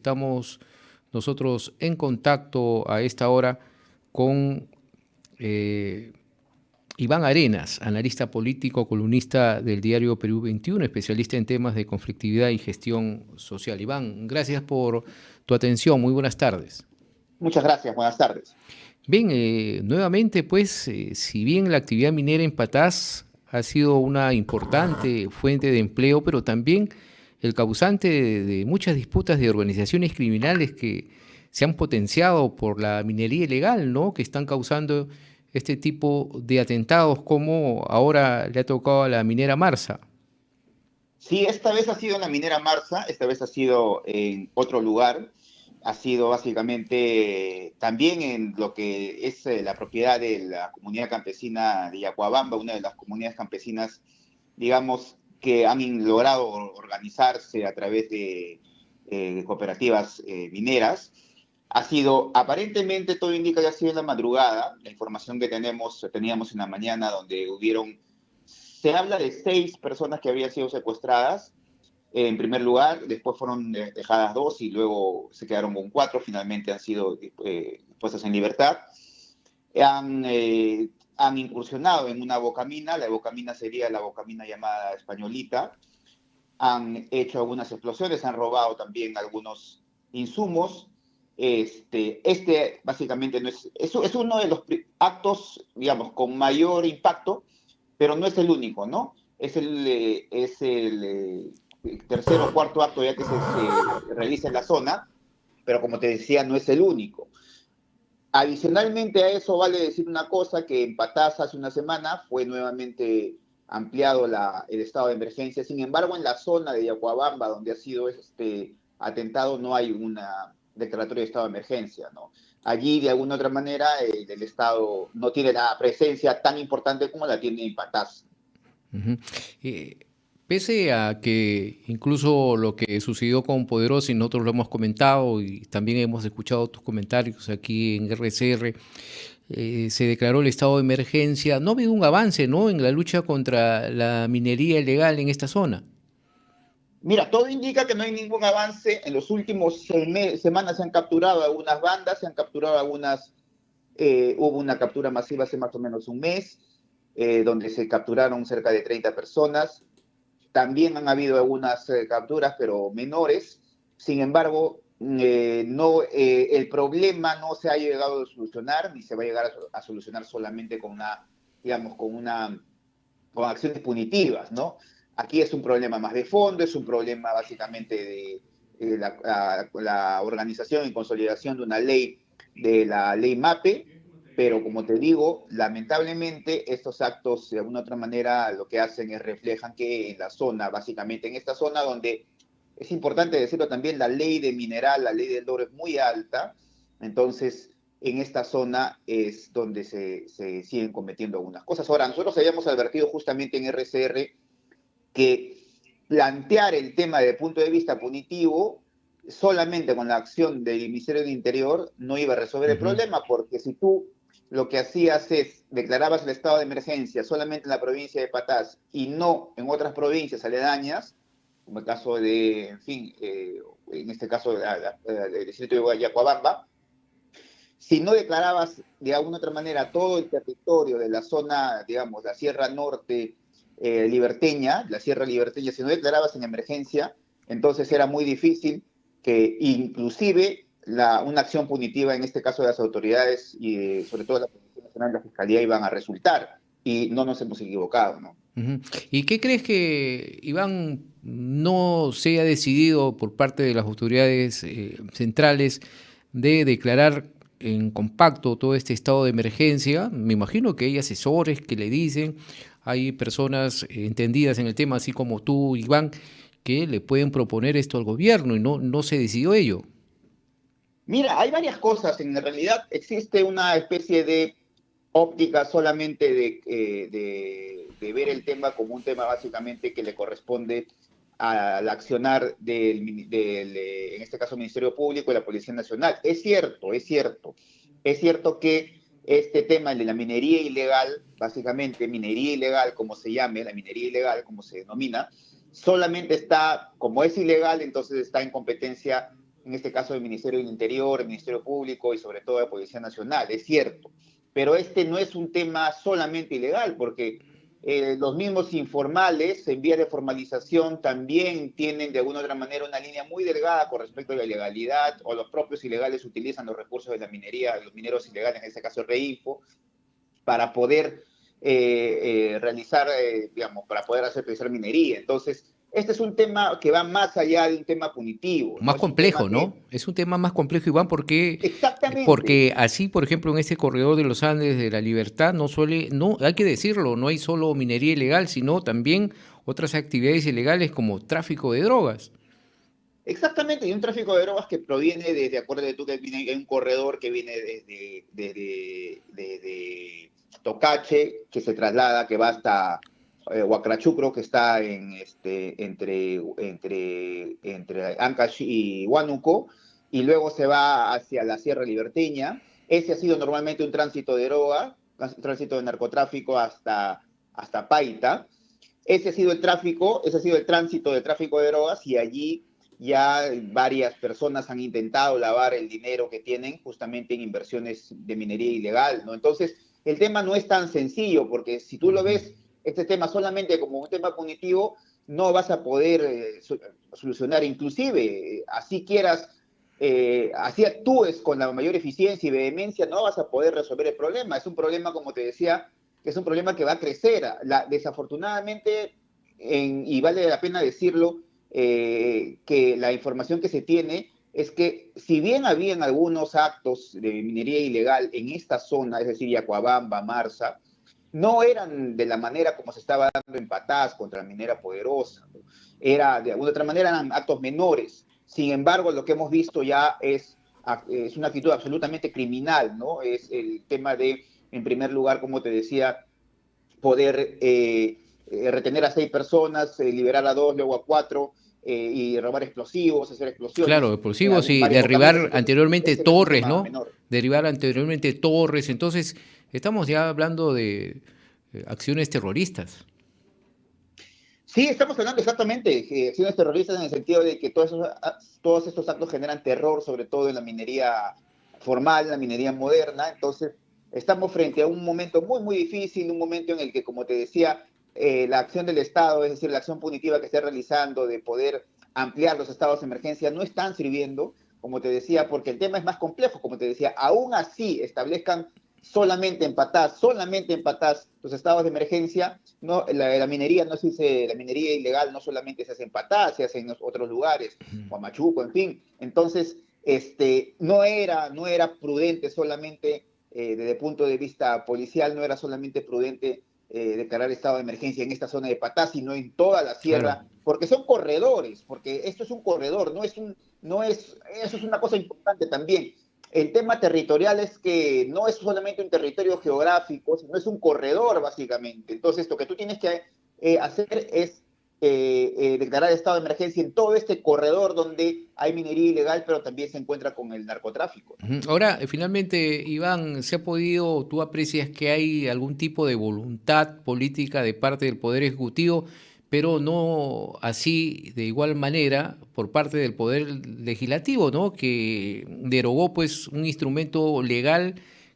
Estamos nosotros en contacto a esta hora con Iván Arenas, analista político, columnista del diario Perú 21, especialista en temas de conflictividad y gestión social. Iván, gracias por tu atención. Muy buenas tardes. Muchas gracias, buenas tardes. Bien, nuevamente, pues, si bien la actividad minera en Patás ha sido una importante fuente de empleo, pero también el causante de muchas disputas de organizaciones criminales que se han potenciado por la minería ilegal, ¿no? Que están causando este tipo de atentados como ahora le ha tocado a la minera Marsa. Sí, esta vez ha sido en la minera Marsa, esta vez ha sido en otro lugar, ha sido básicamente también en lo que es la propiedad de la comunidad campesina de Yacuabamba, una de las comunidades campesinas, digamos, que han logrado organizarse a través de cooperativas mineras. Ha sido, aparentemente, todo indica que ha sido en la madrugada, la información que teníamos en la mañana, donde se habla de 6 personas que habían sido secuestradas, en primer lugar, después fueron dejadas 2 y luego se quedaron con 4, finalmente han sido puestas en libertad. Han incursionado en una bocamina, la bocamina sería la bocamina llamada Españolita, han hecho algunas explosiones, han robado también algunos insumos. Básicamente no es uno de los actos, digamos, con mayor impacto, pero no es el único, ¿no? Es el tercer o cuarto acto ya que se realiza en la zona, pero como te decía, no es el único. Adicionalmente a eso, vale decir una cosa, que en Patás hace una semana fue nuevamente ampliado el estado de emergencia. Sin embargo, en la zona de Yacuabamba, donde ha sido este atentado, no hay una declaratoria de estado de emergencia, ¿no? Allí, de alguna otra manera, el Estado no tiene la presencia tan importante como la tiene en Patás. Uh-huh. Pese a que incluso lo que sucedió con Poderosi, nosotros lo hemos comentado y también hemos escuchado tus comentarios aquí en RCR, se declaró el estado de emergencia, no ha habido un avance, ¿no?, en la lucha contra la minería ilegal en esta zona. Mira, todo indica que no hay ningún avance. En los últimos semanas se han capturado algunas bandas, se han capturado hubo una captura masiva hace más o menos un mes, donde se capturaron cerca de 30 personas. También han habido algunas capturas, pero menores. Sin embargo, no, el problema no se ha llegado a solucionar, ni se va a llegar a solucionar solamente digamos, con acciones punitivas, ¿no? Aquí es un problema más de fondo, es un problema básicamente de la organización y consolidación de una ley, de la ley MAPE, pero como te digo, lamentablemente estos actos de alguna otra manera lo que hacen es reflejan que en la zona, básicamente en esta zona donde es importante decirlo también, la ley de mineral, la ley del oro es muy alta, entonces en esta zona es donde se siguen cometiendo algunas cosas. Ahora, nosotros habíamos advertido justamente en RCR que plantear el tema desde el punto de vista punitivo solamente con la acción del Ministerio de Interior no iba a resolver el Uh-huh. problema, porque si tú lo que hacías es declarabas el estado de emergencia solamente en la provincia de Patás y no en otras provincias aledañas, como el caso de, en fin, en este caso del distrito de Yacuabamba, si no declarabas de alguna otra manera todo el territorio de la zona, digamos, la Sierra Norte liberteña, la Sierra Liberteña, si no declarabas en emergencia, entonces era muy difícil que inclusive una acción punitiva, en este caso de las autoridades y sobre todo la Policía Nacional y la Fiscalía, iban a resultar. Y no nos hemos equivocado, ¿no? Uh-huh. ¿Y qué crees que, Iván, no se ha decidido por parte de las autoridades centrales de declarar en compacto todo este estado de emergencia? Me imagino que hay asesores que le dicen, hay personas entendidas en el tema, así como tú, Iván, que le pueden proponer esto al gobierno y no se decidió ello. Mira, hay varias cosas. En realidad existe una especie de óptica solamente de ver el tema como un tema básicamente que le corresponde al accionar en este caso, Ministerio Público y la Policía Nacional. Es cierto, es cierto. Es cierto que este tema de la minería ilegal, básicamente minería ilegal, como se llame, la minería ilegal, como se denomina, solamente está, como es ilegal, entonces está en competencia en este caso del Ministerio del Interior, el Ministerio Público y sobre todo de Policía Nacional, es cierto. Pero este no es un tema solamente ilegal, porque los mismos informales en vías de formalización también tienen de alguna u otra manera una línea muy delgada con respecto a la ilegalidad, o los propios ilegales utilizan los recursos de la minería, los mineros ilegales, en este caso el Reinfo, para poder realizar, digamos, para poder hacer precisar minería. Entonces, este es un tema que va más allá de un tema punitivo, ¿no? Más Es un tema complejo, que, ¿no? Es un tema más complejo, Iván, exactamente, porque así, por ejemplo, en este corredor de los Andes de la Libertad no suele, no, hay que decirlo, no hay solo minería ilegal, sino también otras actividades ilegales como tráfico de drogas. exactamente, y un tráfico de drogas que proviene desde, acuérdate tú que viene, hay un corredor que viene desde Tocache, que se traslada, que va hasta Huacrachucro, que está entre Ancash y Huánuco, y luego se va hacia la Sierra Liberteña. Ese ha sido normalmente un tránsito de droga, un tránsito de narcotráfico hasta Paita. Ese ha sido el tráfico, ese ha sido el tránsito de tráfico de drogas, y allí ya varias personas han intentado lavar el dinero que tienen justamente en inversiones de minería ilegal, ¿no? Entonces, el tema no es tan sencillo, porque si tú lo ves, este tema solamente como un tema punitivo, no vas a poder solucionar, inclusive, así quieras, así actúes con la mayor eficiencia y vehemencia, no vas a poder resolver el problema. Es un problema, como te decía, que es un problema que va a crecer. Desafortunadamente, y vale la pena decirlo, que la información que se tiene es que si bien habían algunos actos de minería ilegal en esta zona, es decir, Yacuabamba, Marsa, no eran de la manera como se estaba dando en Patás contra la minera Poderosa, ¿no? Era, de alguna otra manera, eran actos menores. Sin embargo, lo que hemos visto ya es una actitud absolutamente criminal, ¿no? Es el tema de, en primer lugar, como te decía, poder retener a 6 personas, liberar a 2, luego a 4, y robar explosivos, hacer Claro, explosiones explosivos y varios locales. derribar Entonces, anteriormente ese no es un torres, tema ¿no? menor. Derribar anteriormente torres. Entonces, estamos ya hablando de acciones terroristas. Sí, estamos hablando exactamente de acciones terroristas en el sentido de que todos estos actos generan terror, sobre todo en la minería formal, la minería moderna. Entonces, estamos frente a un momento muy, muy difícil, un momento en el que, como te decía, la acción del Estado, es decir, la acción punitiva que está realizando de poder ampliar los estados de emergencia, no están sirviendo, como te decía, porque el tema es más complejo, como te decía, aún así establezcan solamente en Patás los estados de emergencia. No, la minería no se dice, la minería ilegal no solamente se hace en Patás, se hace en otros lugares, Huamachuco, en fin. Entonces, no era prudente solamente, desde el punto de vista policial, no era solamente prudente declarar estado de emergencia en esta zona de Patás, sino en toda la Claro. sierra, porque son corredores, porque esto es un corredor, eso es una cosa importante también. El tema territorial es que no es solamente un territorio geográfico, sino es un corredor, básicamente. Entonces, lo que tú tienes que hacer es declarar estado de emergencia en todo este corredor donde hay minería ilegal, pero también se encuentra con el narcotráfico, ¿no? Ahora, finalmente, Iván, ¿se ha podido, tú aprecias que hay algún tipo de voluntad política de parte del Poder Ejecutivo, pero no así de igual manera por parte del Poder Legislativo, ¿no? Que derogó pues un instrumento legal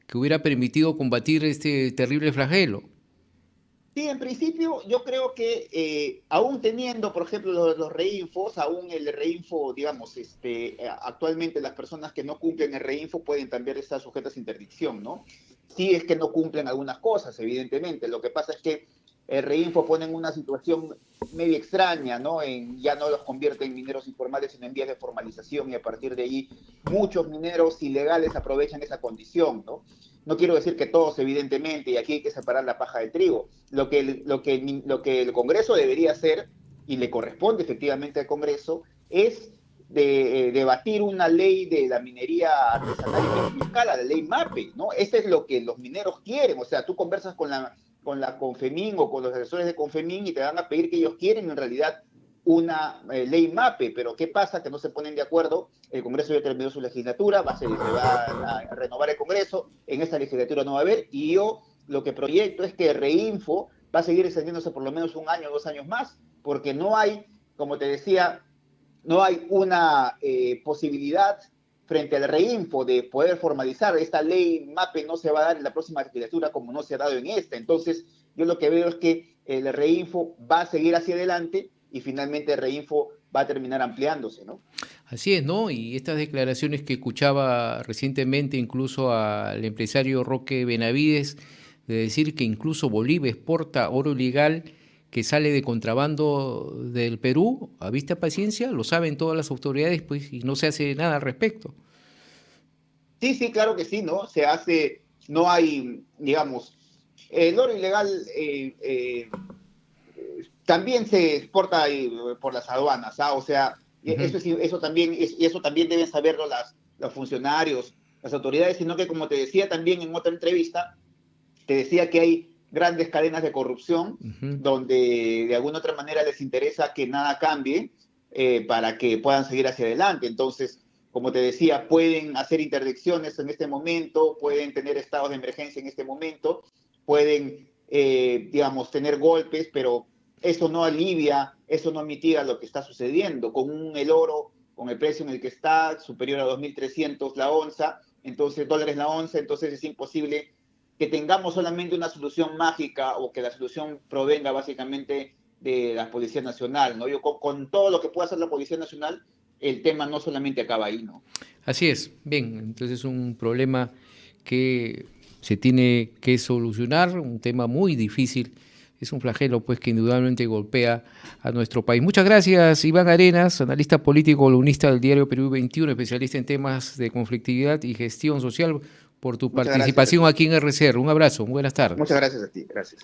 que hubiera permitido combatir este terrible flagelo? Sí, en principio yo creo que aún teniendo, por ejemplo, los reinfos, aún el reinfo, digamos, actualmente las personas que no cumplen el reinfo pueden también estar sujetas a interdicción, ¿no? Si es que no cumplen algunas cosas, evidentemente. Lo que pasa es que el reinfo pone en una situación medio extraña, ¿no? Ya no los convierte en mineros informales, sino en vías de formalización, y a partir de allí muchos mineros ilegales aprovechan esa condición, ¿no? No quiero decir que todos, evidentemente, y aquí hay que separar la paja del trigo. Lo que el Congreso debería hacer, y le corresponde efectivamente al Congreso, es debatir una ley de la minería artesanal y menor escala, la ley MAPE, ¿no? Eso es lo que los mineros quieren. O sea, tú conversas con la Confemín o con los asesores de Confemín y te van a pedir que ellos quieren en realidad una ley MAPE, pero ¿qué pasa? Que no se ponen de acuerdo. El Congreso ya terminó su legislatura, se va a renovar el Congreso, en esta legislatura no va a haber, y yo lo que proyecto es que Reinfo va a seguir extendiéndose por lo menos un año o 2 años más, porque no hay, como te decía, no hay una posibilidad frente al Reinfo de poder formalizar. Esta ley MAPE no se va a dar en la próxima legislatura como no se ha dado en esta. Entonces, yo lo que veo es que el Reinfo va a seguir hacia adelante y finalmente el Reinfo va a terminar ampliándose, ¿no? Así es, ¿no? Y estas declaraciones que escuchaba recientemente incluso al empresario Roque Benavides, de decir que incluso Bolivia exporta oro ilegal que sale de contrabando del Perú, a vista paciencia, lo saben todas las autoridades, pues, y no se hace nada al respecto. Sí, sí, claro que sí, ¿no? Se hace, no hay, digamos, el oro ilegal también se exporta por las aduanas, ¿ah? O sea, eso también deben saberlo los funcionarios, las autoridades, sino que como te decía también en otra entrevista, te decía que hay grandes cadenas de corrupción donde de alguna otra manera les interesa que nada cambie para que puedan seguir hacia adelante. Entonces, como te decía, pueden hacer interdicciones en este momento, pueden tener estados de emergencia en este momento, pueden, digamos, tener golpes, pero eso no alivia, eso no mitiga lo que está sucediendo. Con el oro, con el precio en el que está, superior a 2.300 la onza, entonces dólares la onza, entonces es imposible que tengamos solamente una solución mágica o que la solución provenga básicamente de la Policía Nacional, ¿no? Yo con todo lo que pueda hacer la Policía Nacional, el tema no solamente acaba ahí, ¿no? Así es. Bien, entonces es un problema que se tiene que solucionar, un tema muy difícil. Es un flagelo, pues, que indudablemente golpea a nuestro país. Muchas gracias, Iván Arenas, analista político, columnista del diario Perú 21, especialista en temas de conflictividad y gestión social, por tu participación aquí en RCR. Un abrazo, buenas tardes. Muchas gracias a ti, gracias.